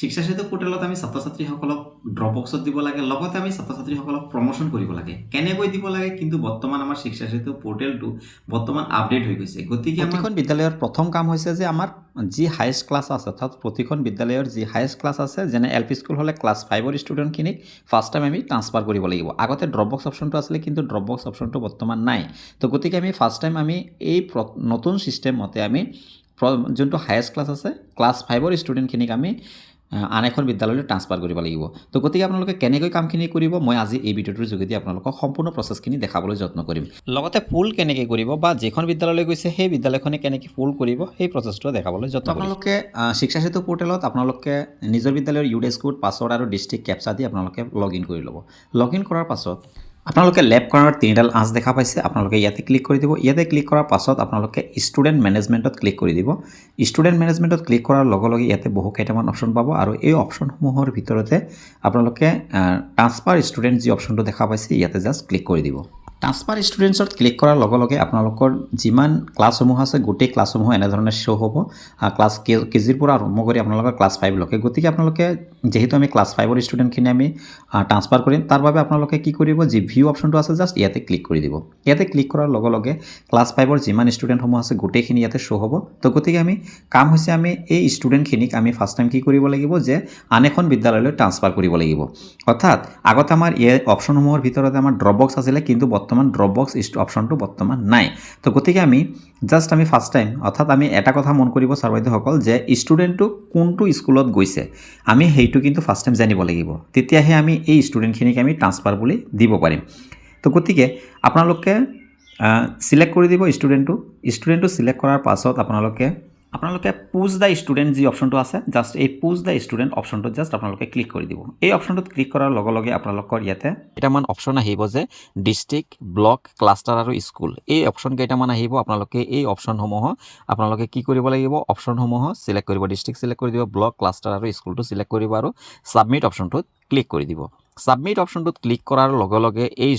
শিক্ষা সেতু পোৰ্টেলত আমি ছাত্ৰ ছাত্ৰীসকলক ড্ৰপ বক্সত দিব লাগে, লগতে আমি ছাত্ৰ ছাত্ৰীসকলক প্ৰমোশ্যন কৰিব লাগে। কেনেকৈ দিব লাগে, কিন্তু বৰ্তমান আমাৰ শিক্ষা সেতু পোৰ্টেলটো বৰ্তমান আপডেট হৈ গৈছে। গতিকে প্ৰতিখন বিদ্যালয়ৰ প্ৰথম কাম হৈছে যে আমাৰ যি হায়েষ্ট ক্লাছ আছে, অৰ্থাৎ প্ৰতিখন বিদ্যালয়ৰ যি হায়েষ্ট ক্লাছ আছে, যেনে এল পি স্কুল হ'লে ক্লাছ 5ৰ ষ্টুডেণ্টখিনিক ফাৰ্ষ্ট টাইম আমি ট্ৰান্সফাৰ কৰিব লাগিব। আগতে ড্ৰপ বক্স অপশ্যনটো আছিলে, কিন্তু ড্ৰপ বক্স অপশ্যনটো বৰ্তমান নাই। তো গতিকে আমি ফাৰ্ষ্ট টাইম আমি এই নতুন ছিষ্টেম মতে আমি যোনটো হায়েষ্ট ক্লাছ আছে, ক্লাছ 5ৰ ষ্টুডেণ্টখিনিক আমি আন এখন বিদ্যালয়লৈ ট্ৰান্সফাৰ কৰিব লাগিব। তো গতিকে আপোনালোকে কেনেকৈ কামখিনি কৰিব, মই আজি এই ভিডিঅ'টোৰ যোগেদি আপোনালোকক সম্পূৰ্ণ প্ৰচেছখিনি দেখাবলৈ যত্ন কৰিম। লগতে ফুল কেনেকৈ কৰিব বা যিখন বিদ্যালয়লৈ গৈছে সেই বিদ্যালয়খনে কেনেকৈ ফুল কৰিব সেই প্ৰচেছটো দেখাবলৈ যত্ন কৰিম। আপোনালোকে শিক্ষা সেতু পোৰ্টেলত আপোনালোকে নিজৰ বিদ্যালয়ৰ UDS কোড, পাছৱৰ্ড আৰু ডিষ্ট্ৰিক্ট কেপচা দি আপোনালোকে লগ ইন কৰি ল'ব। লগ ইন কৰাৰ পাছত আপোনালোকে লেফ্ট কৰ্নাৰত তিনিডাল আঁচ দেখা পাইছে, আপোনালোকে ইয়াতে ক্লিক কৰি দিব। ইয়াতে ক্লিক কৰাৰ পাছত আপোনালোকে ষ্টুডেণ্ট মেনেজমেণ্টত ক্লিক কৰি দিব। ষ্টুডেণ্ট মেনেজমেণ্টত ক্লিক কৰাৰ লগে লগে ইয়াতে বহু কেইটামান অপশ্যন পাব, আৰু এই অপশ্যনসমূহৰ ভিতৰতে আপোনালোকে ট্ৰান্সফাৰ ষ্টুডেণ্ট যি অপশ্যনটো দেখা পাইছে ইয়াতে জাষ্ট ক্লিক কৰি দিব। ট্ৰান্সফাৰ ষ্টুডেণ্টছত ক্লিক কৰাৰ লগে লগে আপোনালোকৰ যিমান ক্লাছসমূহ আছে গোটেই ক্লাছসমূহ এনেধৰণে শ্ব' হ'ব, ক্লাছ কেজিৰ পৰা আৰম্ভ কৰি আপোনালোকৰ ক্লাছ 5লৈকে। গতিকে আপোনালোকে যিহেতু আমি ক্লাছ 5ৰ ষ্টুডেণ্টখিনি আমি ট্ৰান্সফাৰ কৰিম, তাৰ বাবে আপোনালোকে কি কৰিব, যি ভিউ অপশ্যনটো আছে জাষ্ট ইয়াতে ক্লিক কৰি দিব। ইয়াতে ক্লিক কৰাৰ লগে লগে ক্লাছ 5ৰ যিমান ষ্টুডেণ্টসমূহ আছে গোটেইখিনি ইয়াতে শ্ব' হ'ব। তো গতিকে আমি কাম হৈছে আমি এই ষ্টুডেণ্টখিনিক আমি ফাৰ্ষ্ট টাইম কি কৰিব লাগিব, যে আন এখন বিদ্যালয়লৈ ট্ৰান্সফাৰ কৰিব লাগিব। অৰ্থাৎ আগতে আমাৰ এই অপশ্যনসমূহৰ ভিতৰতে আমাৰ ড্ৰপ বক্স আছিলে, কিন্তু বৰ্তমান ড্ৰপ বক্স অপশ্যনটো বৰ্তমান নাই। তো গতিকে আমি ফাৰ্ষ্ট টাইম, অৰ্থাৎ আমি এটা কথা মন কৰিব ছাৰ বাইদেউসকল, যে ষ্টুডেণ্টটো কোনটো স্কুলত গৈছে আমি সেইটো কিন্তু ফাৰ্ষ্ট টাইম জানিব লাগিব। তেতিয়াহে আমি এই ষ্টুডেণ্টখিনিক আমি ট্ৰান্সফাৰ বুলি দিব পাৰিম। তো গতিকে আপোনালোকে ছিলেক্ট কৰি দিব ষ্টুডেণ্টটো ছিলেক্ট কৰাৰ পাছত আপোনালোকে পুছ দ্য ষ্টুডেণ্ট যি অপশ্যনটো আছে, জাষ্ট এই পুছ দ্য ষ্টুডেণ্ট অপশ্যনটোত জাষ্ট আপোনালোকে ক্লিক কৰি দিব। এই অপশ্যনটোত ক্লিক কৰাৰ লগে লগে আপোনালোকৰ ইয়াতে কেইটামান অপশ্যন আহিব, যে ডিষ্ট্ৰিক্ট, ব্লক, ক্লাষ্টাৰ আৰু স্কুল। এই অপশ্যন কেইটামান আহিব। আপোনালোকে এই অপশ্যনসমূহ আপোনালোকে কি কৰিব লাগিব, অপশ্যনসমূহ ছিলেক্ট কৰিব। ডিষ্ট্ৰিক্ট ছিলেক্ট কৰি দিব, ব্লক, ক্লাষ্টাৰ আৰু স্কুলটো ছিলেক্ট কৰিব, আৰু ছাবমিট অপশ্যনটোত ক্লিক কৰি দিব। ছাবমিট অপশ্যনটোত ক্লিক কৰাৰ লগে লগে এই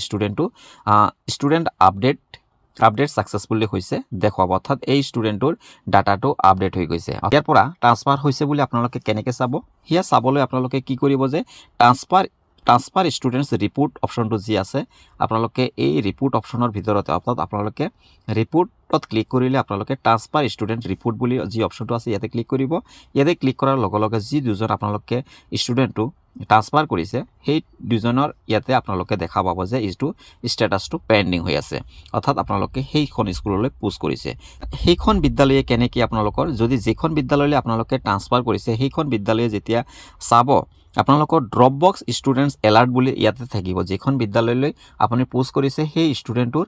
ষ্টুডেণ্ট আপডেট ছাকচেছফুলি হৈছে দেখুৱাব, অৰ্থাৎ এই ষ্টুডেণ্টটোৰ ডাটাটো আপডেট হৈ গৈছে। ইয়াৰ পৰা ট্ৰান্সফাৰ হৈছে বুলি আপোনালোকে কেনেকৈ চাব, সেয়া চাবলৈ আপোনালোকে কি কৰিব, যে ট্ৰান্সফাৰ ষ্টুডেণ্টছ ৰিপৰ্ট অপশ্যনটো যি আছে, আপোনালোকে এই ৰিপৰ্ট অপশ্যনৰ ভিতৰতে, অৰ্থাৎ আপোনালোকে ৰিপৰ্টত ক্লিক কৰিলে আপোনালোকে ট্ৰান্সফাৰ ষ্টুডেণ্ট ৰিপৰ্ট বুলি যি অপশ্যনটো আছে ইয়াতে ক্লিক কৰিব। ইয়াতে ক্লিক কৰাৰ লগে লগে যি দুজন আপোনালোকে ষ্টুডেণ্টটো ট্ৰান্সফাৰ কৰিছে সেই দুজনৰ ইয়াতে আপোনালোকে দেখা পাব যে এইটো ষ্টেটাছটো পেণ্ডিং হৈ আছে, অৰ্থাৎ আপোনালোকে সেইখন স্কুললৈ পোষ্ট কৰিছে। সেইখন বিদ্যালয়ে কেনেকৈ আপোনালোকৰ, যদি যিখন বিদ্যালয়লৈ আপোনালোকে ট্ৰান্সফাৰ কৰিছে সেইখন বিদ্যালয়ে যেতিয়া চাব, আপোনালোকৰ ড্ৰপ বক্স ষ্টুডেণ্টছ এলাৰ্ট বুলি ইয়াতে থাকিব। যিখন বিদ্যালয়লৈ আপুনি পোষ্ট কৰিছে সেই ষ্টুডেণ্টটোৰ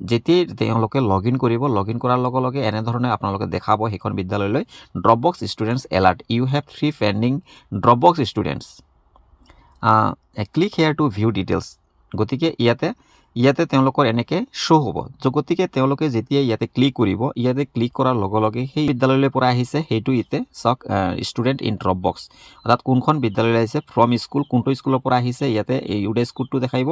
যেতিয়াই তেওঁলোকে লগ ইন কৰিব, লগ ইন কৰাৰ লগে লগে এনেধৰণে আপোনালোকে দেখাব সেইখন বিদ্যালয়লৈ drop box students alert, you have 3 pending drop box students, click here to view details. গতিকে ইয়াতে তেওঁলোকৰ এনেকৈ শ্ব' হ'ব। গতিকে তেওঁলোকে যেতিয়া ইয়াতে ক্লিক কৰিব, ইয়াতে ক্লিক কৰাৰ লগে লগে সেই বিদ্যালয়লৈ পৰা আহিছে সেইটো ইয়াতে চাওক, ষ্টুডেণ্ট ইন ড্ৰপ বক্স, অৰ্থাৎ কোনখন বিদ্যালয়লৈ আহিছে, ফ্ৰম স্কুল, কোনটো স্কুলৰ পৰা আহিছে, ইয়াতে এই UDS কোডটো দেখাব।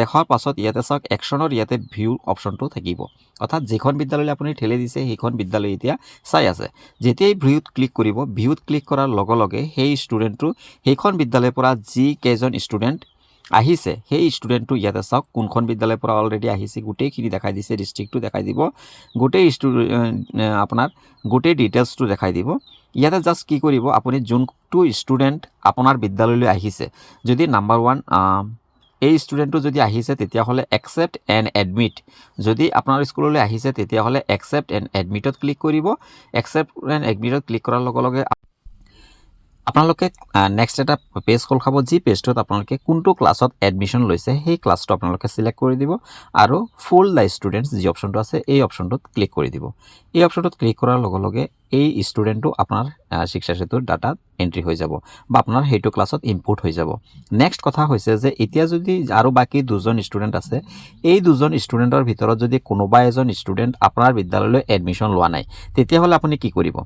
দেখাৰ পাছত ইয়াতে চাওক একশ্যনৰ ইয়াতে ভিউ অপশ্যনটো থাকিব, অৰ্থাৎ যিখন বিদ্যালয়লৈ আপুনি ঠেলি দিছে সেইখন বিদ্যালয় এতিয়া চাই আছে। যেতিয়াই ভিউত ক্লিক কৰিব, ভিউত ক্লিক কৰাৰ লগে লগে সেই ষ্টুডেণ্টটো সেইখন বিদ্যালয়ৰ পৰা যি কেইজন ষ্টুডেণ্ট আহিছে সেই ষ্টুডেণ্টটো ইয়াতে চাওক কোনখন বিদ্যালয়ৰ পৰা অলৰেডি আহিছে গোটেইখিনি দেখাই দিছে, ডিষ্ট্ৰিক্টটো দেখাই দিব, আপোনাৰ গোটেই ডিটেইলছটো দেখাই দিব। ইয়াতে জাষ্ট কি কৰিব, আপুনি যোনটো ষ্টুডেণ্ট আপোনাৰ বিদ্যালয়লৈ আহিছে, যদি নাম্বাৰ 1 এই ষ্টুডেণ্টটো যদি আহিছে তেতিয়াহ'লে একচেপ্ট এণ্ড এডমিট, যদি আপোনাৰ স্কুললৈ আহিছে তেতিয়াহ'লে একচেপ্ট এণ্ড এডমিটত ক্লিক কৰিব। একচেপ্ট এণ্ড এডমিটত ক্লিক কৰাৰ লগে লগে আপোনালোকে নেক্সট এটা পেজ খোল খাব, যি পেজটোত আপোনালোকে কোনটো ক্লাছত এডমিশ্যন লৈছে সেই ক্লাছটো আপোনালোকে ছিলেক্ট কৰি দিব, আৰু ফুল দ্য ষ্টুডেণ্টছ যি অপশ্যনটো আছে এই অপশ্যনটোত ক্লিক কৰি দিব। এই অপশ্যনটোত ক্লিক কৰাৰ লগে লগে এই ষ্টুডেণ্টটো আপোনাৰ শিক্ষা সেতুৰ ডাটাত এণ্ট্ৰি হৈ যাব, বা আপোনাৰ সেইটো ক্লাছত ইনপুট হৈ যাব। নেক্সট কথা হৈছে যে এতিয়া যদি আৰু বাকী দুজন ষ্টুডেণ্ট আছে, এই দুজন ষ্টুডেণ্টৰ ভিতৰত যদি কোনোবা এজন ষ্টুডেণ্ট আপোনাৰ বিদ্যালয়লৈ এডমিশ্যন লোৱা নাই, তেতিয়াহ'লে আপুনি কি কৰিব,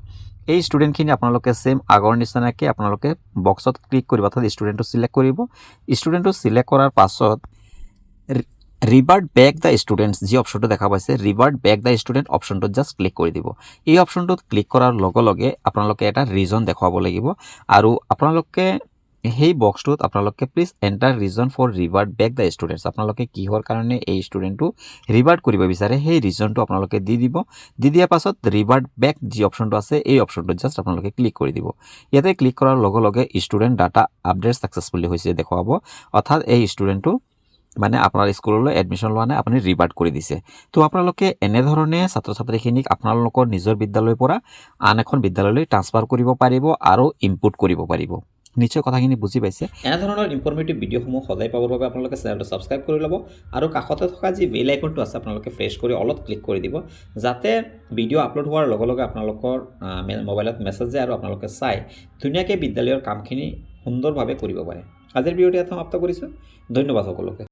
এই ষ্টুডেণ্টখিনি আপোনালোকে ছেম আগৰ নিচিনাকৈ আপোনালোকে বক্সত ক্লিক কৰিব, অৰ্থাৎ ষ্টুডেণ্টটো ছিলেক্ট কৰিব। ষ্টুডেণ্টটো ছিলেক্ট কৰাৰ পাছত ৰিভাৰ্ট বেক দ্য ষ্টুডেণ্টছ যি অপশ্যনটো দেখা পাইছে ৰিভাৰ্ট বেক দ্য ষ্টুডেণ্ট অপশ্যনটোত জাষ্ট ক্লিক কৰি দিব এই অপশ্যনটোত ক্লিক কৰাৰ লগে লগে আপোনালোকে এটা ৰিজন দেখুৱাব লাগিব আৰু আপোনালোকে সেই বক্সটোত আপোনালোকে please enter reason for revert back the students আপোনালোকে কিহৰ কাৰণে এই ষ্টুডেণ্টটো ৰিভাৰ্ট কৰিব বিচাৰে সেই ৰিজনটো আপোনালোকে দি দিব দি দিয়াৰ পাছত ৰিভাৰ্ট বেক যি অপশ্যনটো আছে এই অপশ্যনটোত জাষ্ট আপোনালোকে ক্লিক কৰি দিব ইয়াতে ক্লিক কৰাৰ লগে লগে ষ্টুডেণ্ট ডাটা আপডেট ছাকচেছফুলি হৈছে দেখুৱাব অৰ্থাৎ এই ষ্টুডেণ্টটো মানে আপোনাৰ স্কুললৈ এডমিশ্যন লোৱা নাই আপুনি ৰিভাৰ্ট কৰি দিছে তো আপোনালোকে এনেধৰণে ছাত্ৰ ছাত্ৰীখিনিক আপোনালোকৰ নিজৰ বিদ্যালয়ৰ পৰা আন এখন বিদ্যালয়লৈ ট্ৰান্সফাৰ কৰিব পাৰিব আৰু ইনপুট কৰিব পাৰিব নিশ্চয় কথাখিনি বুজি পাইছে এনেধৰণৰ ইনফৰ্মেটিভ ভিডিঅ'সমূহ সদায় পাবৰ বাবে আপোনালোকে চেনেলটো ছাবস্ক্ৰাইব কৰি ল'ব আৰু কাষতে থকা যি বেল আইকনটো আছে আপোনালোকে প্ৰেছ কৰি অলপ ক্লিক কৰি দিব যাতে ভিডিঅ' আপলোড হোৱাৰ লগে লগে আপোনালোকৰ মোবাইলত মেছেজ যায় আৰু আপোনালোকে চাই ধুনীয়াকৈ বিদ্যালয়ৰ কামখিনি সুন্দৰভাৱে কৰিব পাৰে আজিৰ ভিডিঅ'টো ইয়াত সমাপ্ত কৰিছোঁ ধন্যবাদ সকলোকে